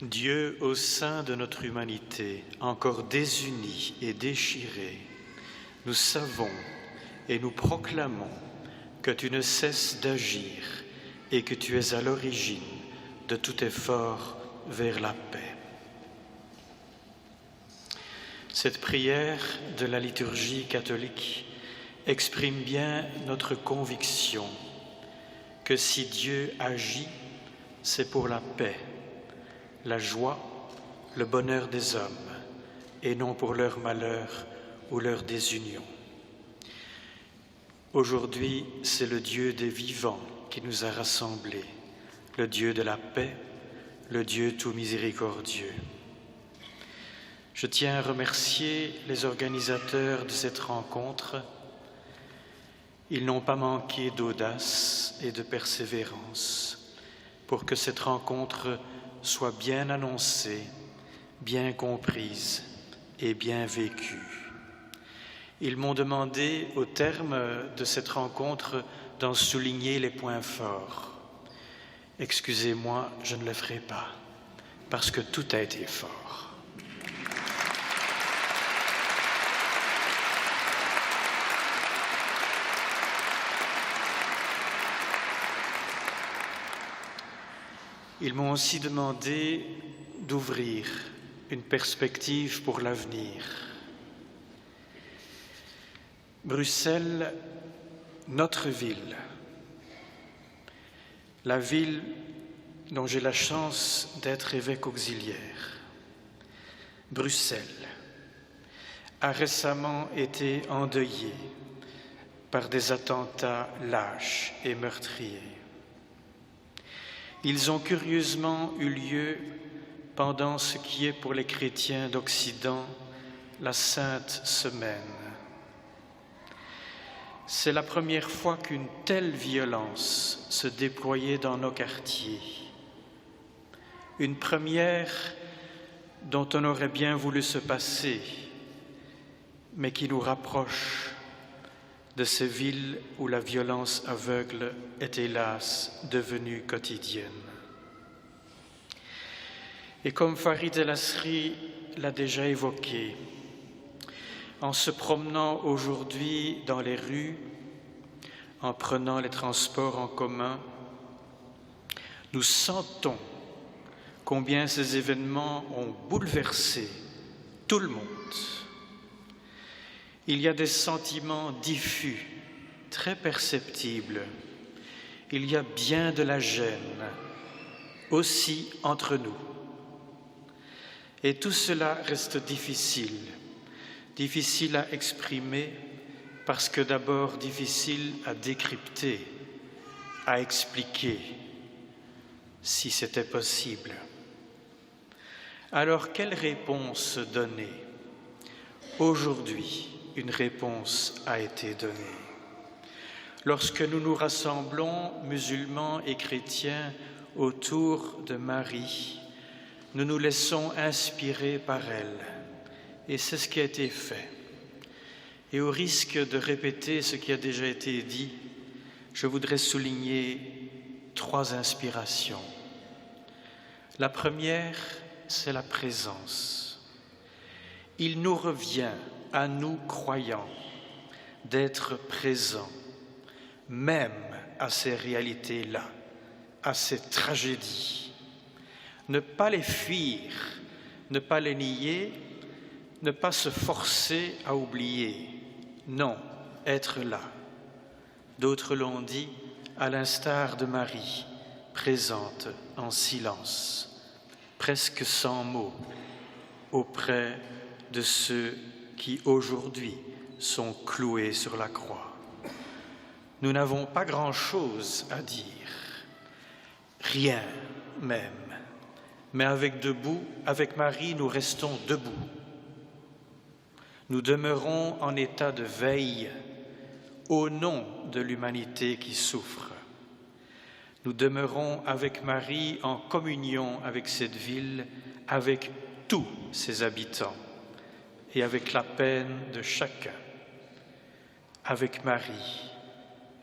Dieu, au sein de notre humanité, encore désunie et déchirée, nous savons et nous proclamons que tu ne cesses d'agir et que tu es à l'origine de tout effort vers la paix. Cette prière de la liturgie catholique exprime bien notre conviction que si Dieu agit, c'est pour la paix, la joie, le bonheur des hommes, et non pour leur malheur ou leur désunion. Aujourd'hui, c'est le Dieu des vivants qui nous a rassemblés, le Dieu de la paix, le Dieu tout miséricordieux. Je tiens à remercier les organisateurs de cette rencontre. Ils n'ont pas manqué d'audace et de persévérance pour que cette rencontre soit bien annoncée, bien comprise et bien vécue. Ils m'ont demandé, au terme de cette rencontre, d'en souligner les points forts. Excusez-moi, je ne le ferai pas, parce que tout a été fort. Ils m'ont aussi demandé d'ouvrir une perspective pour l'avenir. Bruxelles, notre ville, la ville dont j'ai la chance d'être évêque auxiliaire, Bruxelles, a récemment été endeuillée par des attentats lâches et meurtriers. Ils ont curieusement eu lieu pendant ce qui est pour les chrétiens d'Occident la Sainte Semaine. C'est la première fois qu'une telle violence se déployait dans nos quartiers. Une première dont on aurait bien voulu se passer, mais qui nous rapproche de ces villes où la violence aveugle est hélas devenue quotidienne. Et comme Farid El Asri l'a déjà évoqué, en se promenant aujourd'hui dans les rues, en prenant les transports en commun, nous sentons combien ces événements ont bouleversé tout le monde. Il y a des sentiments diffus, très perceptibles. Il y a bien de la gêne, aussi entre nous. Et tout cela reste difficile à exprimer parce que d'abord difficile à décrypter, à expliquer, si c'était possible. Alors, quelle réponse donner? Aujourd'hui, une réponse a été donnée. Lorsque nous nous rassemblons, musulmans et chrétiens, autour de Marie, nous nous laissons inspirer par elle. Et c'est ce qui a été fait. Et au risque de répéter ce qui a déjà été dit, je voudrais souligner 3 inspirations. La première, c'est la présence. Il nous revient, à nous croyants, d'être présents, même à ces réalités-là, à ces tragédies. Ne pas les fuir, ne pas les nier, ne pas se forcer à oublier. Non, être là. D'autres l'ont dit, à l'instar de Marie, présente en silence, presque sans mots, auprès de ceux qui aujourd'hui sont cloués sur la croix. Nous n'avons pas grand-chose à dire, rien même, mais avec Marie, nous restons debout. Nous demeurons en état de veille au nom de l'humanité qui souffre. Nous demeurons avec Marie en communion avec cette ville, avec tous ses habitants et avec la peine de chacun. Avec Marie,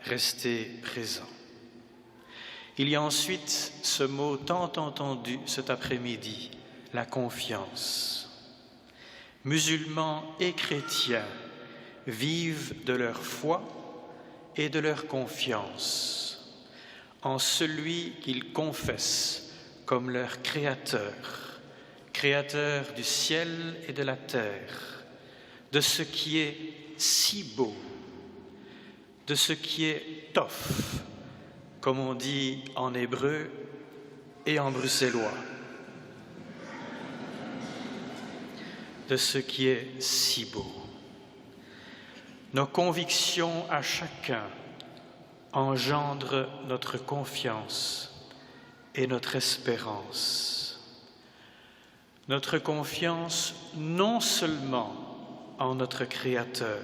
restez présents. Il y a ensuite ce mot tant entendu cet après-midi, la confiance. Musulmans et chrétiens vivent de leur foi et de leur confiance en celui qu'ils confessent comme leur créateur, créateur du ciel et de la terre, de ce qui est si beau, de ce qui est tof, comme on dit en hébreu et en bruxellois, de ce qui est si beau. Nos convictions à chacun engendrent notre confiance et notre espérance. Notre confiance non seulement en notre Créateur,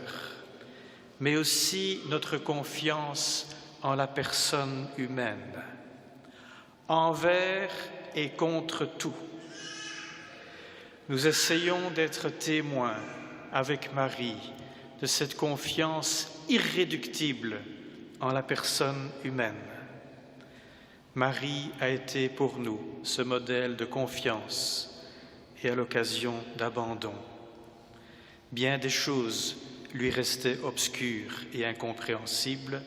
mais aussi notre confiance en la personne humaine, envers et contre tout. Nous essayons d'être témoins avec Marie de cette confiance irréductible en la personne humaine. Marie a été pour nous ce modèle de confiance et à l'occasion d'abandon. Bien des choses lui restaient obscures et incompréhensibles,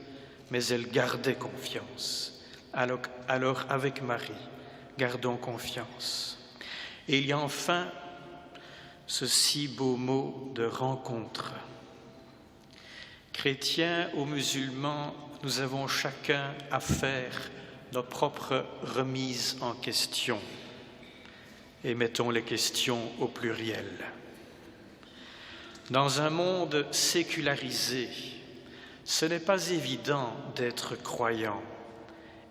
mais elle gardait confiance. Alors avec Marie, gardons confiance. Et il y a enfin ce si beau mot de rencontre. Chrétiens ou musulmans, nous avons chacun à faire nos propres remises en question. Et mettons les questions au pluriel. Dans un monde sécularisé, ce n'est pas évident d'être croyant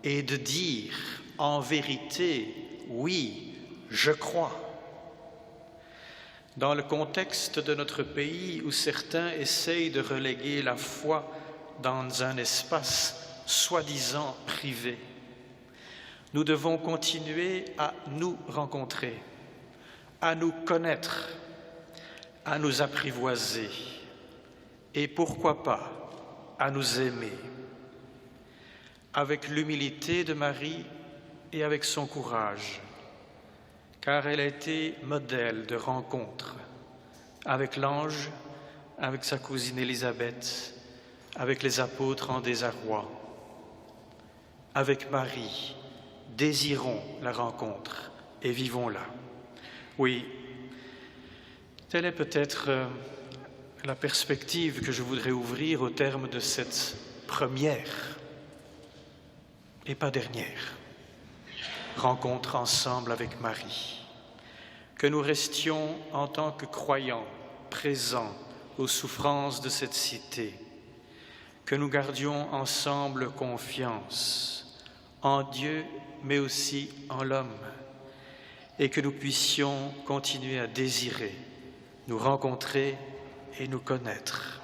et de dire en vérité « oui, je crois ». Dans le contexte de notre pays où certains essayent de reléguer la foi dans un espace soi-disant privé, nous devons continuer à nous rencontrer, à nous connaître, à nous apprivoiser et pourquoi pas à nous aimer. Avec l'humilité de Marie et avec son courage, car elle a été modèle de rencontre avec l'ange, avec sa cousine Élisabeth, avec les apôtres en désarroi. Avec Marie, désirons la rencontre et vivons-la. Oui, telle est peut-être la perspective que je voudrais ouvrir au terme de cette première et pas dernière rencontre ensemble avec Marie. Que nous restions en tant que croyants présents aux souffrances de cette cité, que nous gardions ensemble confiance en Dieu mais aussi en l'homme et que nous puissions continuer à désirer, nous rencontrer et nous connaître.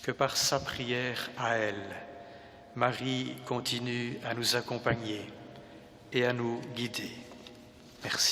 Que par sa prière à elle, Marie continue à nous accompagner et à nous guider. Merci.